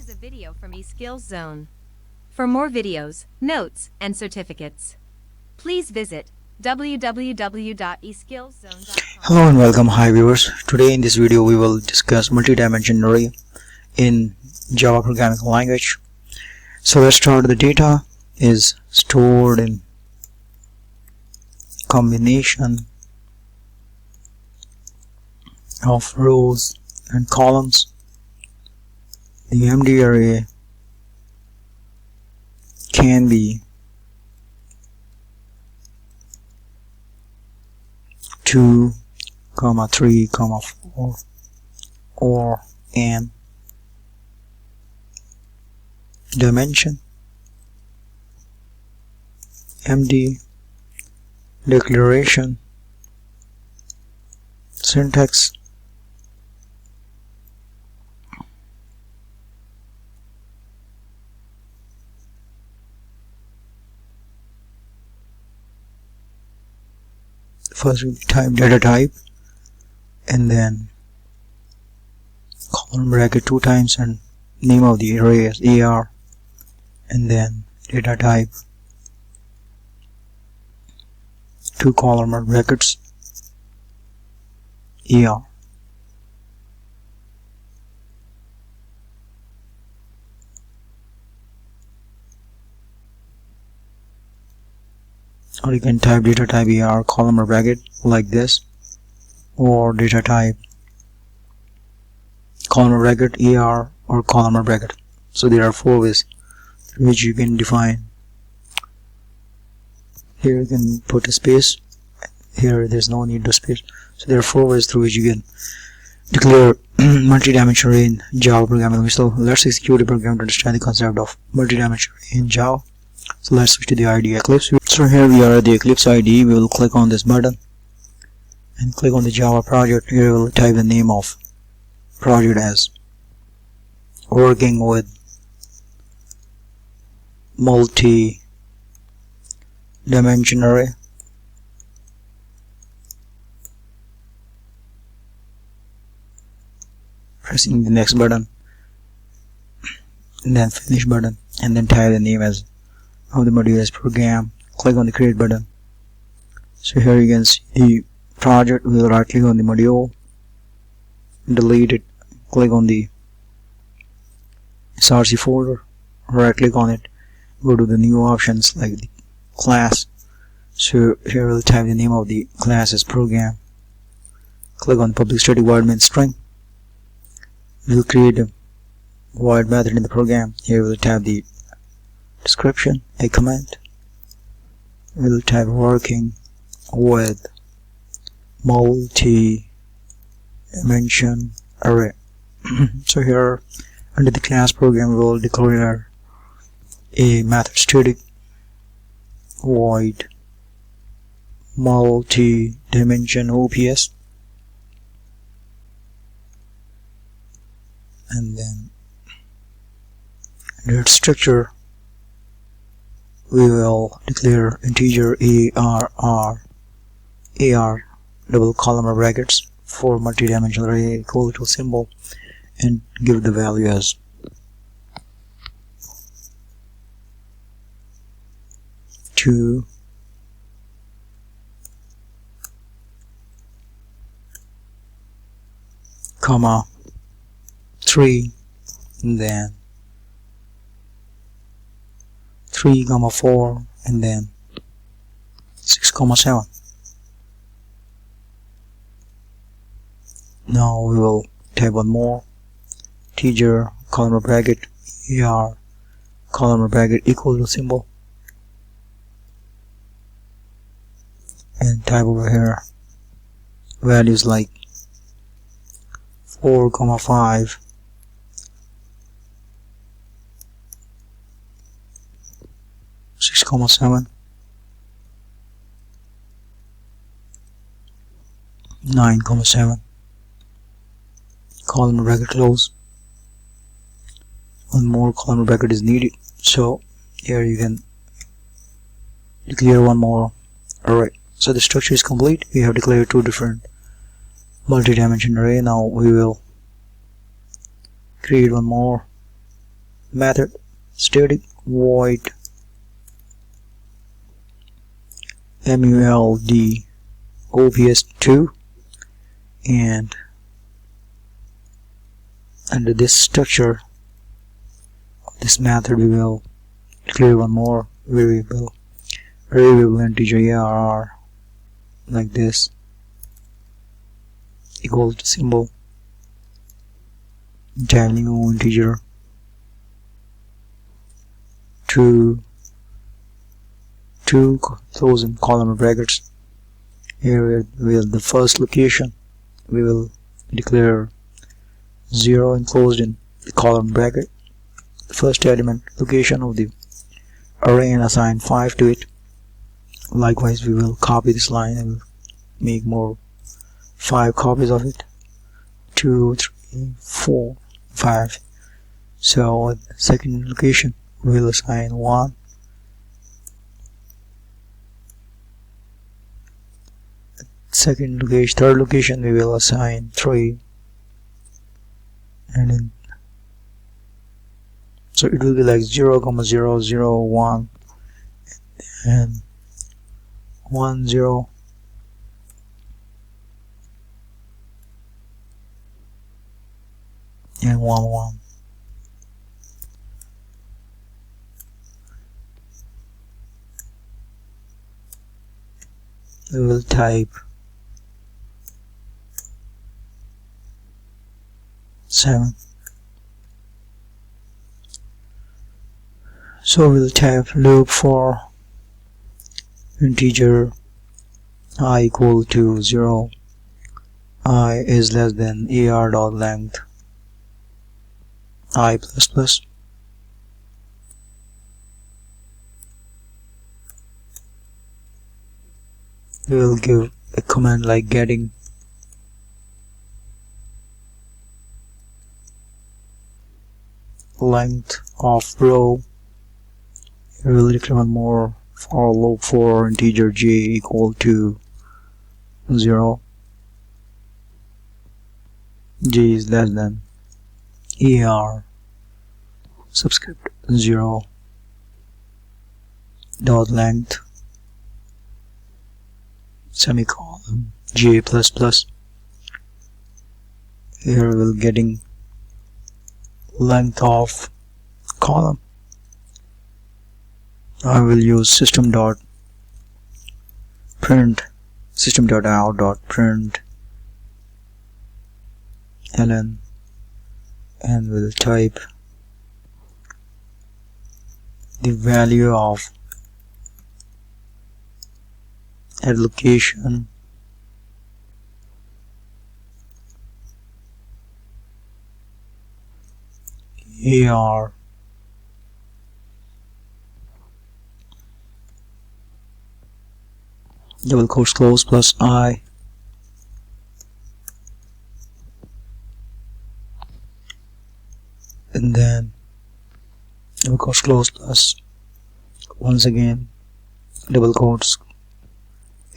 is a video from eSkills Zone. For more videos, notes, and certificates, please visit www.eskillszone.com. Hello and welcome. Hi viewers. Today in this video we will discuss multi-dimensional array in Java programming language. So let's start. The data is stored in combination of rows and columns. The MD array can be 2, 3, 4 or n dimension. MD declaration syntax. First we type data type and then colon bracket 2 times and name of the array is AR, and then data type 2 column brackets AR. Or you can type data type AR column or bracket like this, or data type column or bracket AR or column or bracket. So there are 4 ways through which you can define. Here you can put a space, here there's no need to space. So there are 4 ways through which you can declare multi-dimensional array in Java programming. So let's execute a program to understand the concept of multi-dimensional array in Java. So let's switch to the IDE Eclipse. So here we are at the Eclipse IDE. We will click on this button and click on the Java project. Here we will type the name of project as working with multi-dimensional array. Pressing the next button and then finish button, and then type the name as of the module as program. Click on the create button. So here you can see the project. We will right click on the module, delete it, click on the src folder, right click on it, go to the new options like the class. So here we'll type the name of the class as program. Click on public static void main string. We'll create a void method in the program. Here we'll type the description, a comment. We'll type working with multi-dimension array. So here under the class program we will declare a method static void multi-dimension OPS, and then under its structure we will declare integer AR double column or brackets for multi-dimensional array equal to symbol, and give the value as two, comma 3, and then 3, 4, and then 6, 7. Now we will type one more, integer column or bracket AR column or bracket equal to symbol, and type over here values like 4, 5, 6, 7, 9, 7, column bracket close. One more column bracket is needed, so here you can declare one more array. So the structure is complete. We have declared 2 different multi-dimensional array. Now we will create one more method static void muld ops2, and under this structure of this method we will declare one more variable integer arr like this, equal to symbol type new integer to two closing column brackets. Here with the first location we will declare 0 enclosed in the column bracket, the first element location of the array, and assign 5 to it. Likewise we will copy this line and make more 5 copies of it, 2, 3, 4, 5. So at the second location we will assign 1, second location, third location we will assign 3, and then so it will be like 0, 0, 0, 1 and 1, 0, and 1, 1. We will type 7. So we'll type loop for integer I equal to 0, I is less than ar dot length I plus plus. We will give a command like getting length of row. We will declare one more for loop for integer j equal to 0, j is less than ar subscript 0 dot length semicolon j plus plus. Here we will getting length of column. I will use system.out.print ln, and will type the value of at location ar double quotes close plus I, and then double quotes close plus once again double quotes.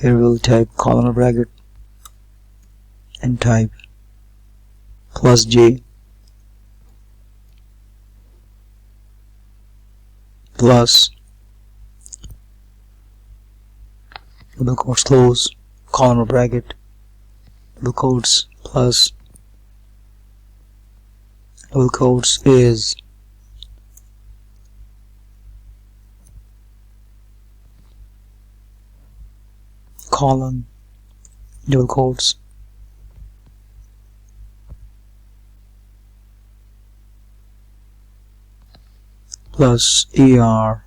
Here we will type column bracket and type plus j plus double quotes close column bracket double quotes plus double quotes is column double quotes plus er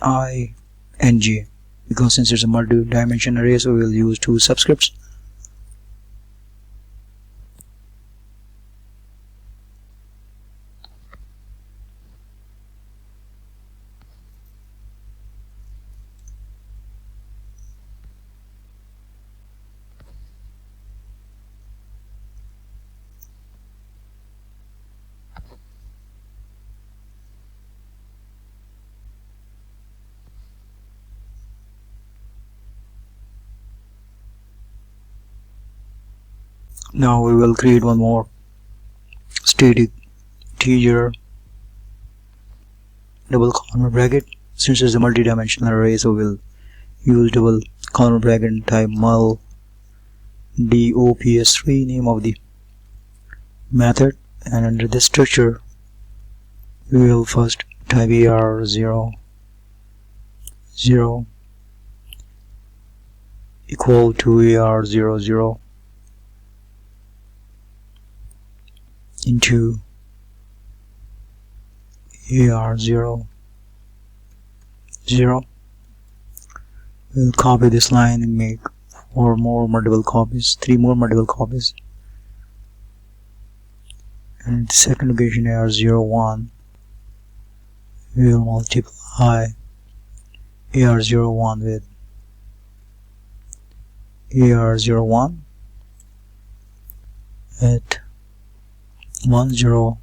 I and j, because since it's a multi-dimension array so we will use 2 subscripts. Now we will create one more static integer double comma bracket. Since it's a multi-dimensional array, so we'll use double comma bracket and type mul dops3, name of the method, and under this structure we will first type ar0 0 equal to ar00 into ar0 0. We'll copy this line and make 4 more multiple copies, 3 more multiple copies, and the second location ar01 we will multiply ar01 with ar01 at 1 0.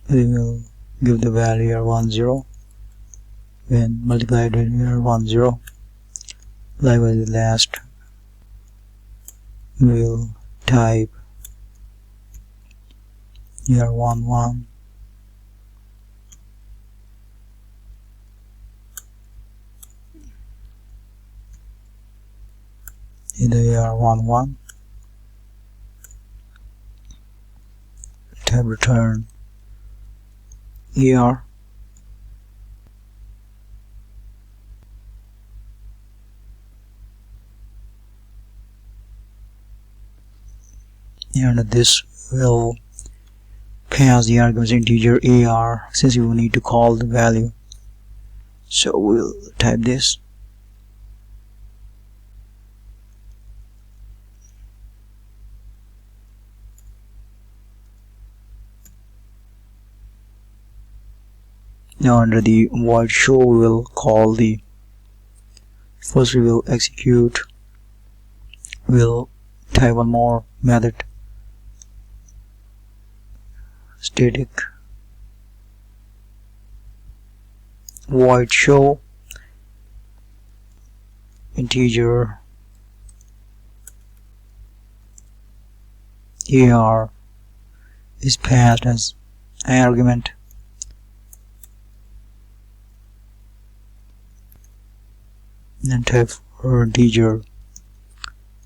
We will give the value ar10 when multiplied with ar10. Likewise, the last we will type ar11 in the ar11, type return er, and this will pass the arguments integer ar, since we will need to call the value. So we'll type this now. Under the void show we will call the first, we will execute, we'll type one more method, static void show integer ar is passed as an argument, and type for integer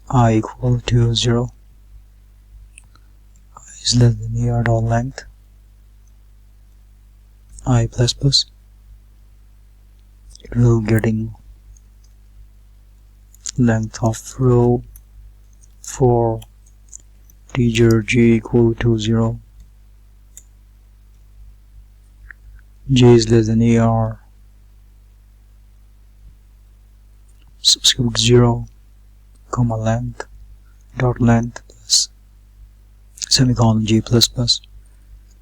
I equal to 0, I is less than ar dot length I plus plus. It will getting length of row for integer j equal to 0, j is less than ar subscript 0 comma length dot length plus semicolon j plus plus.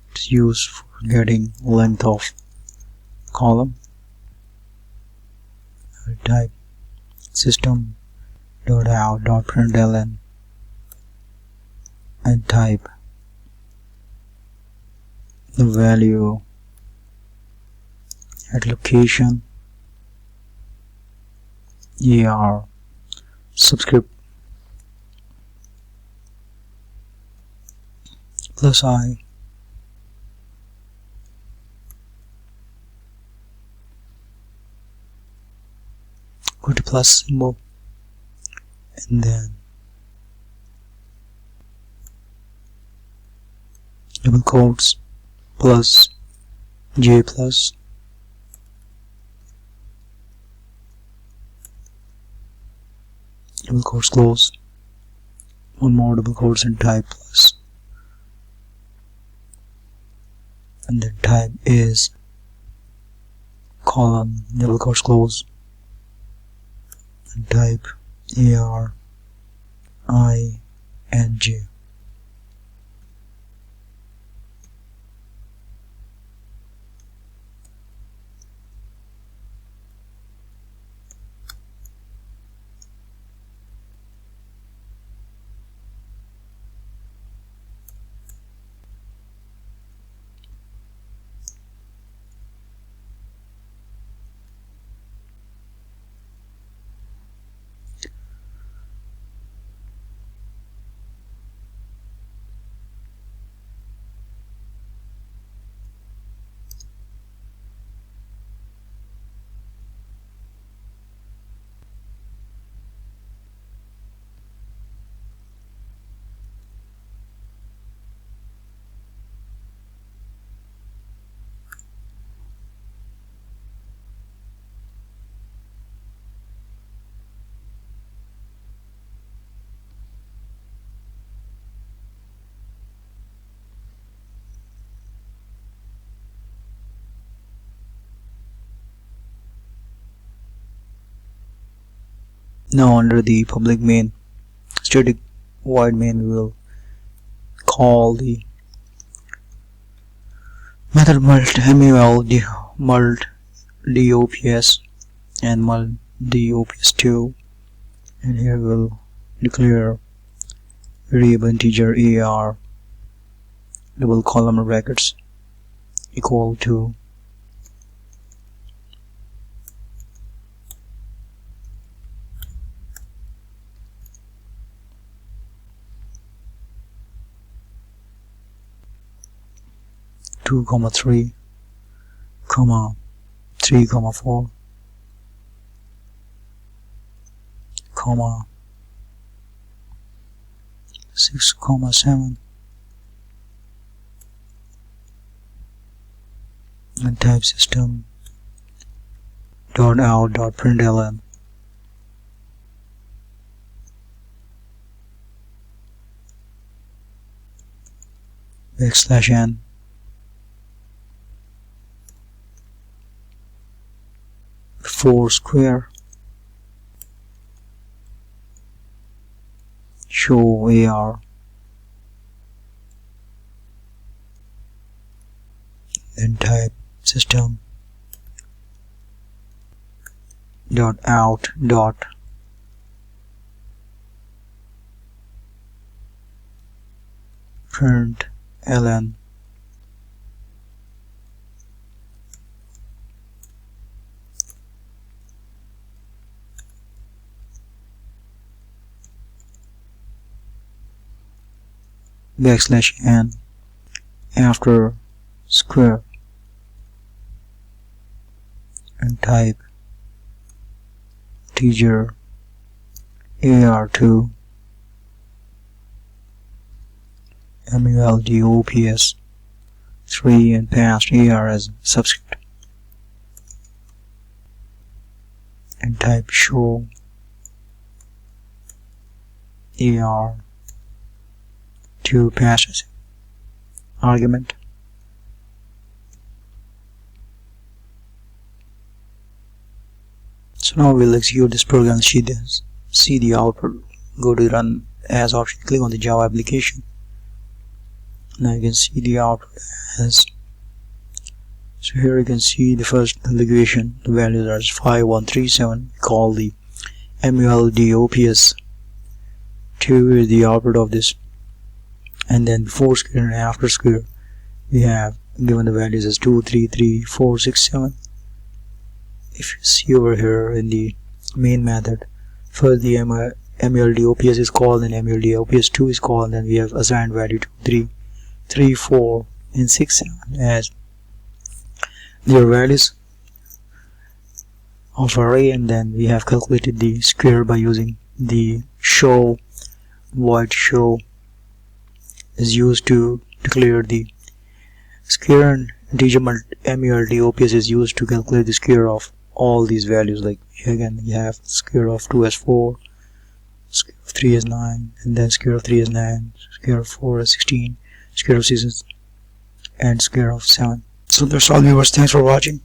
It's used for getting length of column. I type system dot out dot println and type the value at location ar subscript plus I go to plus symbol, and then double quotes plus j plus double quotes close, one more double quotes and type plus, and then type is colon double quotes close and type ar I and j. Now under the public main, static void main, we will call the method mult dops and mult dops2, and here we will declare variable integer ar double column brackets equal to two comma 3 comma 3 comma 4 comma 6 comma 7, and type system dot out dot println \n before square show ar, then type system dot out dot println \n after square, and type integer ar2 muldops 3 and passed ar as subscript, and type show ar2 passed as argument. So now we'll execute this program, see the output. Go to run as option, click on the Java application. Now you can see the output as, so here you can see the first equation, the values are 5137, call the muldops2 is the output of this, and then before square and after square we have given the values as 2 3 3 4 6 7. If you see over here in the main method, first the muldops is called, and muldops2 is called, and then we have assigned value to 3 3 4 and 6 7 as their values of array, and then we have calculated the square by using the show. Void show is used to declare the square, and integer muldops is used to calculate the square of all these values. Like again, you have square of 2 as 4, square of 3 as 9, and then square of 3 as 9, square of 4 as 16, square of 6 and square of 7. So that's all, viewers. Thanks for watching.